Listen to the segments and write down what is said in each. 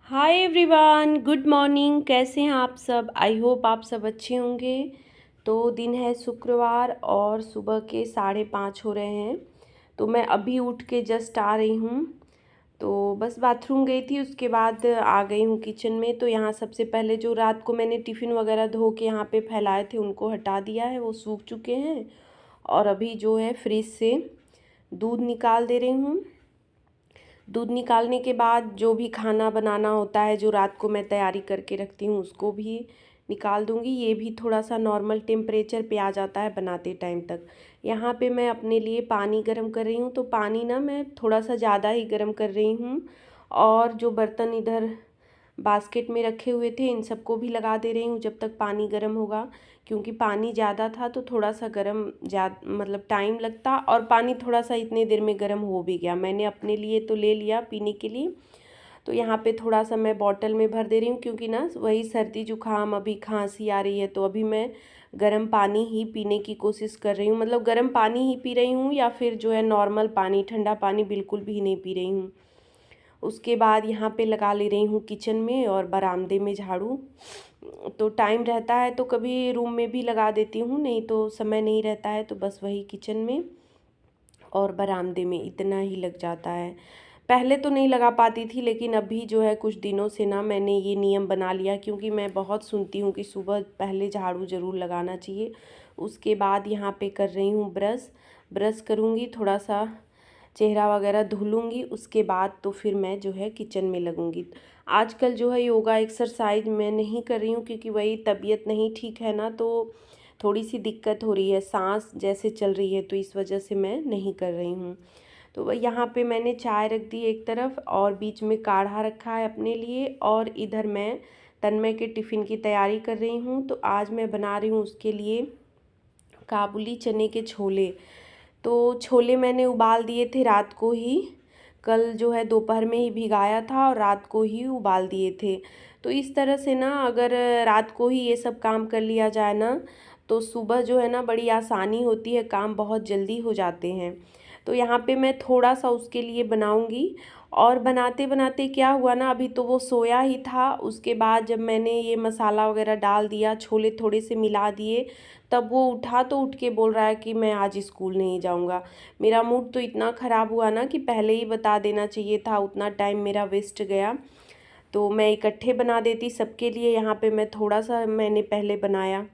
Hi everyone, good morning. कैसे हैं आप सब? आई होप आप सब अच्छे होंगे। तो दिन है शुक्रवार और सुबह के 5:30 हो रहे हैं। तो मैं अभी उठ के जस्ट आ रही हूँ। तो बस बाथरूम गई थी, उसके बाद आ गई हूँ किचन में। तो यहाँ सबसे पहले जो रात को मैंने टिफ़िन वगैरह धो के यहाँ पे फैलाए थे उनको हटा दिया है, वो सूख चुके हैं। और अभी जो है फ्रिज से दूध निकाल दे रही हूँ। दूध निकालने के बाद जो भी खाना बनाना होता है, जो रात को मैं तैयारी करके रखती हूँ, उसको भी निकाल दूँगी। ये भी थोड़ा सा नॉर्मल टेम्परेचर पे आ जाता है बनाते टाइम तक। यहाँ पे मैं अपने लिए पानी गर्म कर रही हूँ। तो पानी ना मैं थोड़ा सा ज़्यादा ही गर्म कर रही हूँ। और जो बर्तन इधर बास्केट में रखे हुए थे इन सबको भी लगा दे रही हूँ जब तक पानी गर्म होगा। क्योंकि पानी ज़्यादा था तो थोड़ा सा गर्म मतलब टाइम लगता, और पानी थोड़ा सा इतने देर में गर्म हो भी गया। मैंने अपने लिए तो ले लिया पीने के लिए। तो यहाँ पे थोड़ा सा मैं बॉटल में भर दे रही हूँ, क्योंकि ना वही सर्दी जुकाम, अभी खांसी आ रही है। तो अभी मैं गर्म पानी ही पीने की कोशिश कर रही हूँ, मतलब गर्म पानी ही पी रही हूँ, या फिर जो है नॉर्मल पानी, ठंडा पानी बिल्कुल भी नहीं पी रही हूँ। उसके बाद यहाँ पे लगा ले रही हूँ किचन में और बरामदे में झाड़ू। तो टाइम रहता है तो कभी रूम में भी लगा देती हूँ, नहीं तो समय नहीं रहता है तो बस वही किचन में और बरामदे में इतना ही लग जाता है। पहले तो नहीं लगा पाती थी, लेकिन अभी जो है कुछ दिनों से ना मैंने ये नियम बना लिया, क्योंकि मैं बहुत सुनती हूँ कि सुबह पहले झाड़ू ज़रूर लगाना चाहिए। उसके बाद यहाँ पे कर रही हूँ ब्रश करूँगी, थोड़ा सा चेहरा वगैरह धुल लूँगी। उसके बाद तो फिर मैं जो है किचन में लगूँगी। आजकल जो है योगा एक्सरसाइज मैं नहीं कर रही हूँ, क्योंकि वही तबीयत नहीं ठीक है ना, तो थोड़ी सी दिक्कत हो रही है, सांस जैसे चल रही है, तो इस वजह से मैं नहीं कर रही हूँ। तो यहाँ पे मैंने चाय रख दी एक तरफ, और बीच में काढ़ा रखा है अपने लिए, और इधर मैं तन्मय के टिफ़िन की तैयारी कर रही हूँ। तो आज मैं बना रही हूँ उसके लिए काबुली चने के छोले। तो छोले मैंने उबाल दिए थे रात को ही, कल जो है दोपहर में ही भिगाया था और रात को ही उबाल दिए थे। तो इस तरह से ना अगर रात को ही ये सब काम कर लिया जाए ना, तो सुबह जो है ना बड़ी आसानी होती है, काम बहुत जल्दी हो जाते हैं। तो यहाँ पे मैं थोड़ा सा उसके लिए बनाऊँगी। और बनाते बनाते क्या हुआ ना, अभी तो वो सोया ही था, उसके बाद जब मैंने ये मसाला वगैरह डाल दिया, छोले थोड़े से मिला दिए, तब वो उठा तो उठ के बोल रहा है कि मैं आज स्कूल नहीं जाऊंगा। मेरा मूड तो इतना ख़राब हुआ ना कि पहले ही बता देना चाहिए था, उतना टाइम मेरा वेस्ट गया। तो मैं इकट्ठे बना देती सबके लिए, यहाँ पे मैं थोड़ा सा मैंने पहले बनाया।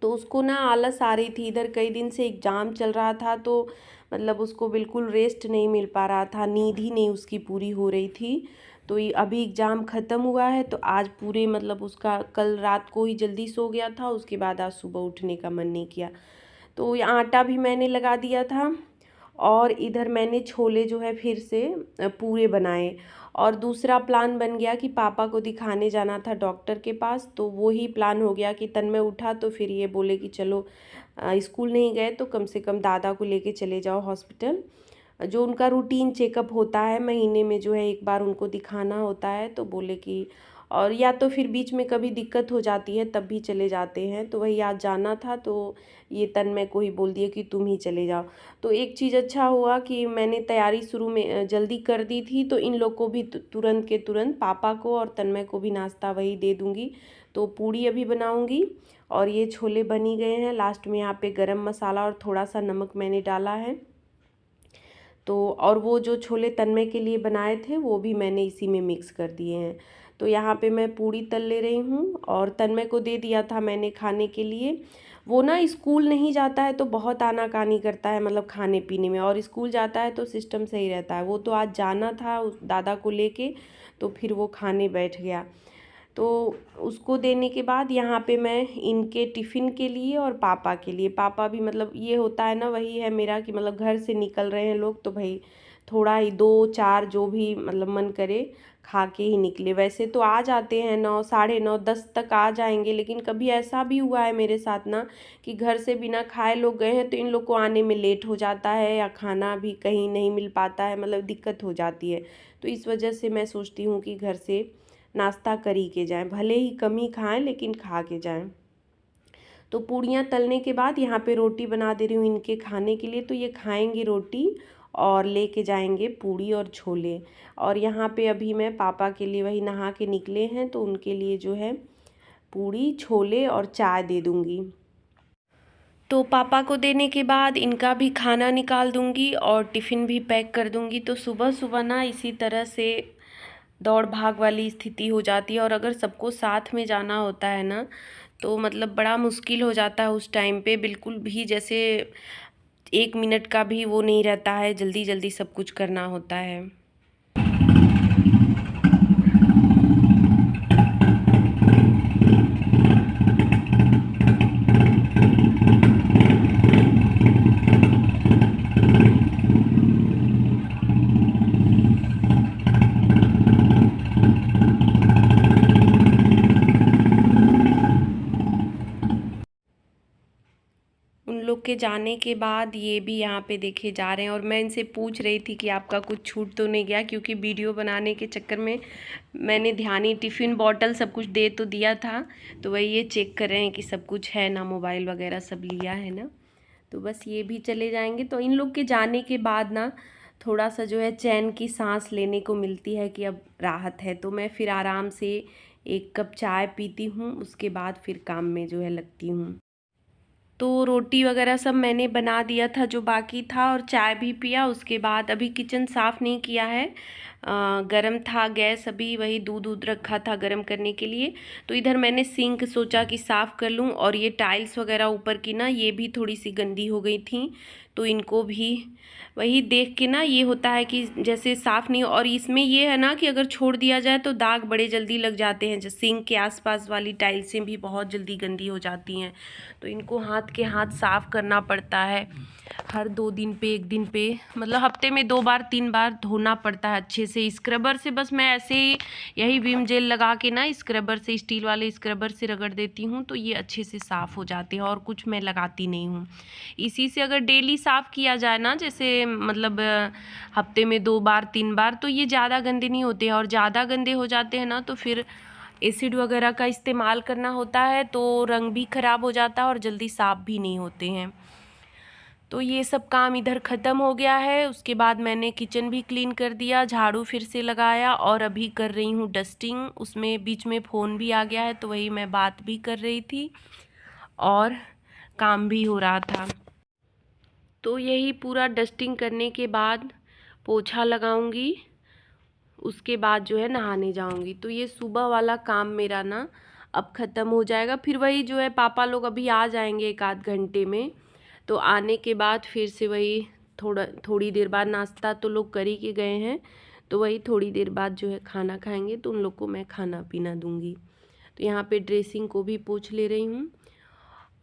तो उसको ना आलस आ रही थी, इधर कई दिन से एग्ज़ाम चल रहा था, तो मतलब उसको बिल्कुल रेस्ट नहीं मिल पा रहा था, नींद ही नहीं उसकी पूरी हो रही थी। तो ये अभी एग्ज़ाम ख़त्म हुआ है, तो आज पूरे मतलब उसका कल रात को ही जल्दी सो गया था, उसके बाद आज सुबह उठने का मन नहीं किया। तो ये आटा भी मैंने लगा दिया था। और इधर मैंने छोले जो है फिर से पूरे बनाए। और दूसरा प्लान बन गया कि पापा को दिखाने जाना था डॉक्टर के पास, तो वो ही प्लान हो गया कि तन्मय उठा तो फिर ये बोले कि चलो स्कूल नहीं गए तो कम से कम दादा को लेके चले जाओ हॉस्पिटल। जो उनका रूटीन चेकअप होता है महीने में, जो है एक बार उनको दिखाना होता है, तो बोले कि और या तो फिर बीच में कभी दिक्कत हो जाती है तब भी चले जाते हैं। तो वही आज जाना था, तो ये तन्मय को ही बोल दिए कि तुम ही चले जाओ। तो एक चीज़ अच्छा हुआ कि मैंने तैयारी शुरू में जल्दी कर दी थी, तो इन लोग को भी तुरंत के तुरंत, पापा को और तन्मय को भी नाश्ता वही दे दूँगी। तो पूड़ी अभी बनाऊँगी, और ये छोले बन ही गए हैं। लास्ट में यहाँ पे गरम मसाला और थोड़ा सा नमक मैंने डाला है। तो और वो जो छोले तन्मय के लिए बनाए थे वो भी मैंने इसी में मिक्स कर दिए हैं। तो यहाँ पे मैं पूड़ी तल ले रही हूँ, और तन्मय को दे दिया था मैंने खाने के लिए। वो ना स्कूल नहीं जाता है तो बहुत आनाकानी करता है, मतलब खाने पीने में, और स्कूल जाता है तो सिस्टम सही रहता है। वो तो आज जाना था उस दादा को लेके, तो फिर वो खाने बैठ गया। तो उसको देने के बाद यहाँ पे मैं इनके टिफ़िन के लिए और पापा के लिए, पापा भी मतलब ये होता है ना, वही है मेरा कि मतलब घर से निकल रहे हैं लोग तो भाई थोड़ा ही 2-4 जो भी मतलब मन करे खा के ही निकले। वैसे तो आ जाते हैं 9, साढ़े 9, 10 तक आ जाएंगे, लेकिन कभी ऐसा भी हुआ है मेरे साथ ना कि घर से बिना खाए लोग गए हैं, तो इन लोग को आने में लेट हो जाता है, या खाना भी कहीं नहीं मिल पाता है, मतलब दिक्कत हो जाती है। तो इस वजह से मैं सोचती हूँ कि घर से नाश्ता कर ही के जाएं, भले ही कम ही खाएं लेकिन खा के जाएं। तो पूड़ियाँ तलने के बाद यहाँ पे रोटी बना दे रही हूँ इनके खाने के लिए। तो ये खाएंगे रोटी, और लेके जाएंगे पूड़ी और छोले। और यहाँ पे अभी मैं पापा के लिए वही नहा के निकले हैं तो उनके लिए जो है पूड़ी छोले और चाय दे दूँगी। तो पापा को देने के बाद इनका भी खाना निकाल दूँगी और टिफ़िन भी पैक कर दूँगी। तो सुबह सुबह ना इसी तरह से दौड़ भाग वाली स्थिति हो जाती है। और अगर सबको साथ में जाना होता है ना तो मतलब बड़ा मुश्किल हो जाता है उस टाइम पे, बिल्कुल भी जैसे 1 मिनट का भी वो नहीं रहता है, जल्दी जल्दी सब कुछ करना होता है। लोग के जाने के बाद ये भी यहाँ पे देखे जा रहे हैं। और मैं इनसे पूछ रही थी कि आपका कुछ छूट तो नहीं गया, क्योंकि वीडियो बनाने के चक्कर में मैंने ध्यान ही टिफ़िन बॉटल सब कुछ दे तो दिया था। तो वही ये चेक कर रहे हैं कि सब कुछ है ना, मोबाइल वगैरह सब लिया है ना। तो बस ये भी चले जाएंगे। तो इन लोग के जाने के बाद ना थोड़ा सा जो है चैन की सांस लेने को मिलती है कि अब राहत है। तो मैं फिर आराम से 1 कप चाय पीती हूँ, उसके बाद फिर काम में जो है लगती हूँ। तो रोटी वगैरह सब मैंने बना दिया था जो बाकी था, और चाय भी पिया। उसके बाद अभी किचन साफ़ नहीं किया है, गरम था गैस, अभी वही दूध रखा था गरम करने के लिए। तो इधर मैंने सिंक सोचा कि साफ़ कर लूँ। और ये टाइल्स वगैरह ऊपर की ना ये भी थोड़ी सी गंदी हो गई थी, तो इनको भी वही देख के ना ये होता है कि जैसे साफ़ नहीं। और इसमें ये है ना कि अगर छोड़ दिया जाए तो दाग बड़े जल्दी लग जाते हैं। जो सिंक के आसपास वाली टाइल्सें भी बहुत जल्दी गंदी हो जाती हैं, तो इनको हाथ के हाथ साफ़ करना पड़ता है हर 2 दिन पे 1 दिन पे, मतलब हफ्ते में 2 बार 3 बार धोना पड़ता है अच्छे से स्क्रबर से। बस मैं ऐसे ही यही विम जेल लगा के ना स्क्रबर से, स्टील वाले स्क्रबर से रगड़ देती हूँ, तो ये अच्छे से साफ़ हो जाते हैं। और कुछ मैं लगाती नहीं हूँ। इसी से अगर डेली साफ़ किया जाए ना, जैसे मतलब हफ्ते में 2 बार 3 बार, तो ये ज़्यादा गंदे नहीं होते हैं। और ज़्यादा गंदे हो जाते हैं ना तो फिर एसिड वगैरह का इस्तेमाल करना होता है, तो रंग भी ख़राब हो जाता है और जल्दी साफ़ भी नहीं होते हैं। तो ये सब काम इधर ख़त्म हो गया है। उसके बाद मैंने किचन भी क्लीन कर दिया, झाड़ू फिर से लगाया, और अभी कर रही हूँ डस्टिंग। उसमें बीच में फ़ोन भी आ गया है, तो वही मैं बात भी कर रही थी और काम भी हो रहा था। तो यही पूरा डस्टिंग करने के बाद पोछा लगाऊंगी, उसके बाद जो है नहाने जाऊंगी। तो ये सुबह वाला काम मेरा ना अब ख़त्म हो जाएगा। फिर वही जो है पापा लोग अभी आ जाएंगे 1 आध घंटे में, तो आने के बाद फिर से वही थोड़ी देर बाद, नाश्ता तो लोग कर ही के गए हैं, तो वही थोड़ी देर बाद जो है खाना खाएंगे, तो उन लोग को मैं खाना पीना दूंगी। तो यहाँ पे ड्रेसिंग को भी पोंछ ले रही हूँ।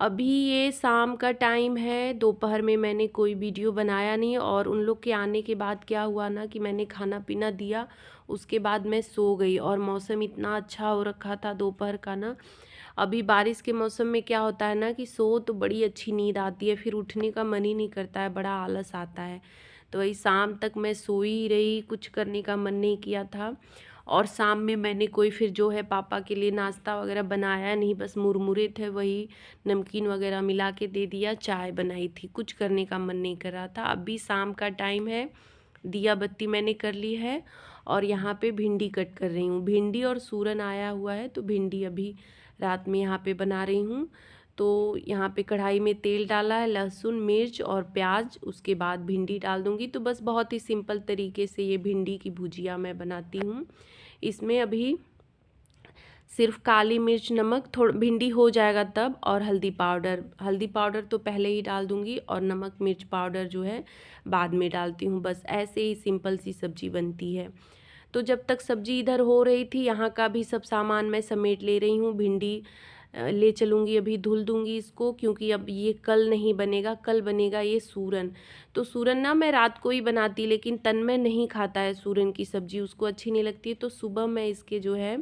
अभी ये शाम का टाइम है, दोपहर में मैंने कोई वीडियो बनाया नहीं। और उन लोग के आने के बाद क्या हुआ ना कि मैंने खाना पीना दिया, उसके बाद मैं सो गई। और मौसम इतना अच्छा हो रखा था दोपहर का ना। अभी बारिश के मौसम में क्या होता है ना कि सो तो बड़ी अच्छी नींद आती है, फिर उठने का मन ही नहीं करता है, बड़ा आलस आता है। तो वही शाम तक मैं सोई ही रही, कुछ करने का मन नहीं किया था। और शाम में मैंने कोई फिर जो है पापा के लिए नाश्ता वगैरह बनाया नहीं, बस मुरमुरे थे, वही नमकीन वगैरह मिला के दे दिया, चाय बनाई थी, कुछ करने का मन नहीं कर रहा था। अभी शाम का टाइम है, दिया बत्ती मैंने कर ली है, और यहाँ पे भिंडी कट कर रही हूँ। भिंडी और सूरन आया हुआ है, तो भिंडी अभी रात में यहाँ पे बना रही हूँ। तो यहाँ पे कढ़ाई में तेल डाला है, लहसुन मिर्च और प्याज, उसके बाद भिंडी डाल दूँगी। तो बस बहुत ही सिंपल तरीके से ये भिंडी की भुजिया मैं बनाती हूँ। इसमें अभी सिर्फ काली मिर्च, नमक, थोड़ा भिंडी हो जाएगा तब, और हल्दी पाउडर तो पहले ही डाल दूँगी, और नमक मिर्च पाउडर जो है बाद में डालती हूँ। बस ऐसे ही सिंपल सी सब्ज़ी बनती है। तो जब तक सब्ज़ी इधर हो रही थी, यहाँ का भी सब सामान मैं समेट ले रही हूँ। भिंडी ले चलूँगी, अभी धुल दूँगी इसको, क्योंकि अब ये कल नहीं बनेगा, कल बनेगा ये सूरन। तो सूरन ना मैं रात को ही बनाती, लेकिन तन्मय नहीं खाता है सूरन की सब्ज़ी, उसको अच्छी नहीं लगती है। तो सुबह मैं इसके जो है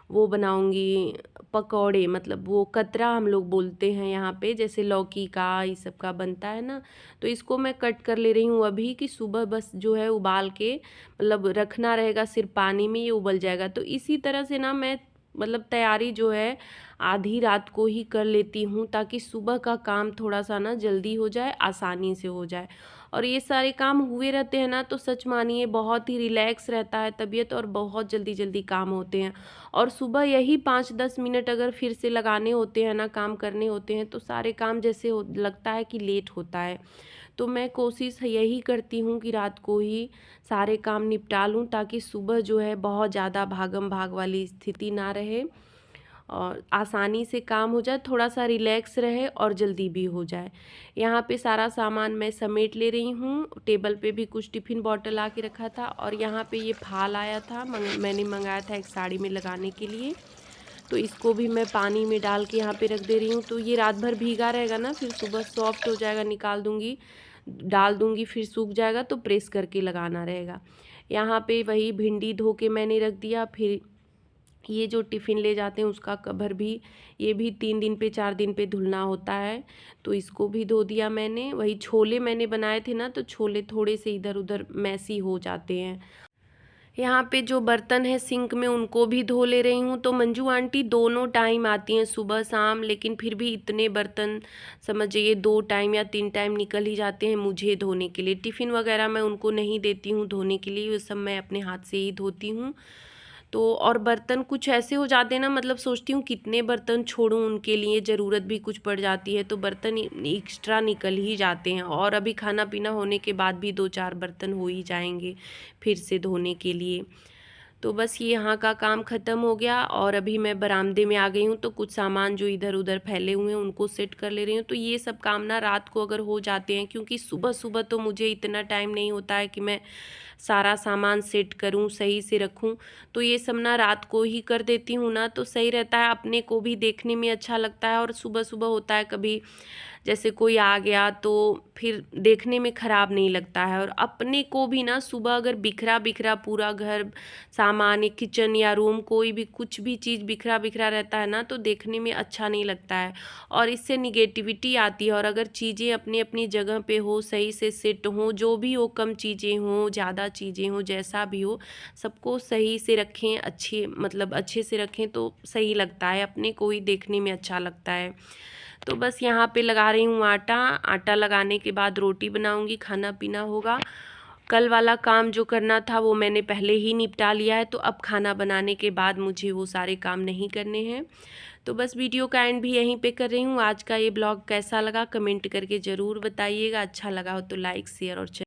वो बनाऊंगी पकौड़े, मतलब वो कतरा हम लोग बोलते हैं यहाँ पे, जैसे लौकी का ये सब का बनता है ना। तो इसको मैं कट कर ले रही हूँ अभी, कि सुबह बस जो है उबाल के मतलब रखना रहेगा, सिर्फ पानी में ये उबल जाएगा। तो इसी तरह से ना मैं मतलब तैयारी जो है आधी रात को ही कर लेती हूँ, ताकि सुबह का काम थोड़ा सा ना जल्दी हो जाए, आसानी से हो जाए। और ये सारे काम हुए रहते हैं ना तो सच मानिए बहुत ही रिलैक्स रहता है तबीयत और बहुत जल्दी जल्दी काम होते हैं। और सुबह यही 5-10 मिनट अगर फिर से लगाने होते हैं ना, काम करने होते हैं, तो सारे काम जैसे लगता है कि लेट होता है। तो मैं कोशिश यही करती हूँ कि रात को ही सारे काम निपटा लूँ ताकि सुबह जो है बहुत ज़्यादा भागम भाग वाली स्थिति ना रहे और आसानी से काम हो जाए, थोड़ा सा रिलैक्स रहे और जल्दी भी हो जाए। यहाँ पे सारा सामान मैं समेट ले रही हूँ। टेबल पे भी कुछ टिफ़िन बॉटल आके रखा था और यहाँ पे ये फाल आया था, मैंने मंगाया था एक साड़ी में लगाने के लिए। तो इसको भी मैं पानी में डाल के यहाँ पे रख दे रही हूँ। तो ये रात भर भीगा रहेगा ना, फिर सुबह सॉफ्ट हो जाएगा, निकाल दूँगी, डाल दूँगी, फिर सूख जाएगा तो प्रेस करके लगाना रहेगा। यहाँ पे वही भिंडी धो के मैंने रख दिया। फिर ये जो टिफ़िन ले जाते हैं उसका कवर भी, ये भी 3 दिन पे 4 दिन पे धुलना होता है, तो इसको भी धो दिया मैंने। वही छोले मैंने बनाए थे ना, तो छोले थोड़े से इधर उधर मैसी हो जाते हैं। यहाँ पे जो बर्तन है सिंक में उनको भी धो ले रही हूँ। तो मंजू आंटी दोनों टाइम आती हैं, सुबह शाम, लेकिन फिर भी इतने बर्तन समझिए 2 टाइम या 3 टाइम निकल ही जाते हैं मुझे धोने के लिए। टिफ़िन वगैरह मैं उनको नहीं देती हूँ धोने के लिए, वो सब मैं अपने हाथ से ही धोती हूँ। तो और बर्तन कुछ ऐसे हो जाते हैं ना, मतलब सोचती हूँ कितने बर्तन छोड़ूं, उनके लिए ज़रूरत भी कुछ पड़ जाती है तो बर्तन एक्स्ट्रा निकल ही जाते हैं। और अभी खाना पीना होने के बाद भी 2-4 बर्तन हो ही जाएंगे फिर से धोने के लिए। तो बस ये यहाँ का काम ख़त्म हो गया और अभी मैं बरामदे में आ गई हूँ। तो कुछ सामान जो इधर उधर फैले हुए हैं उनको सेट कर ले रही हूँ। तो ये सब काम ना रात को अगर हो जाते हैं, क्योंकि सुबह सुबह तो मुझे इतना टाइम नहीं होता है कि मैं सारा सामान सेट करूँ, सही से रखूँ। तो ये सब ना रात को ही कर देती हूँ ना, तो सही रहता है, अपने को भी देखने में अच्छा लगता है। और सुबह सुबह होता है कभी जैसे कोई आ गया तो फिर देखने में ख़राब नहीं लगता है। और अपने को भी ना सुबह अगर बिखरा बिखरा पूरा घर, सामान, एक किचन या रूम, कोई भी कुछ भी चीज़ बिखरा बिखरा रहता है ना, तो देखने में अच्छा नहीं लगता है और इससे निगेटिविटी आती है। और अगर चीज़ें अपनी अपनी जगह पे हो, सही से सेट हों, जो भी हो, कम चीज़ें हों, ज़्यादा चीज़ें हों, जैसा भी हो, सबको सही से रखें, अच्छे मतलब अच्छे से रखें तो सही लगता है, अपने को ही देखने में अच्छा लगता है। तो बस यहाँ पे लगा रही हूँ आटा। आटा लगाने के बाद रोटी बनाऊँगी, खाना पीना होगा। कल वाला काम जो करना था वो मैंने पहले ही निपटा लिया है, तो अब खाना बनाने के बाद मुझे वो सारे काम नहीं करने हैं। तो बस वीडियो का एंड भी यहीं पे कर रही हूँ। आज का ये ब्लॉग कैसा लगा कमेंट करके ज़रूर बताइएगा। अच्छा लगा हो तो लाइक, शेयर और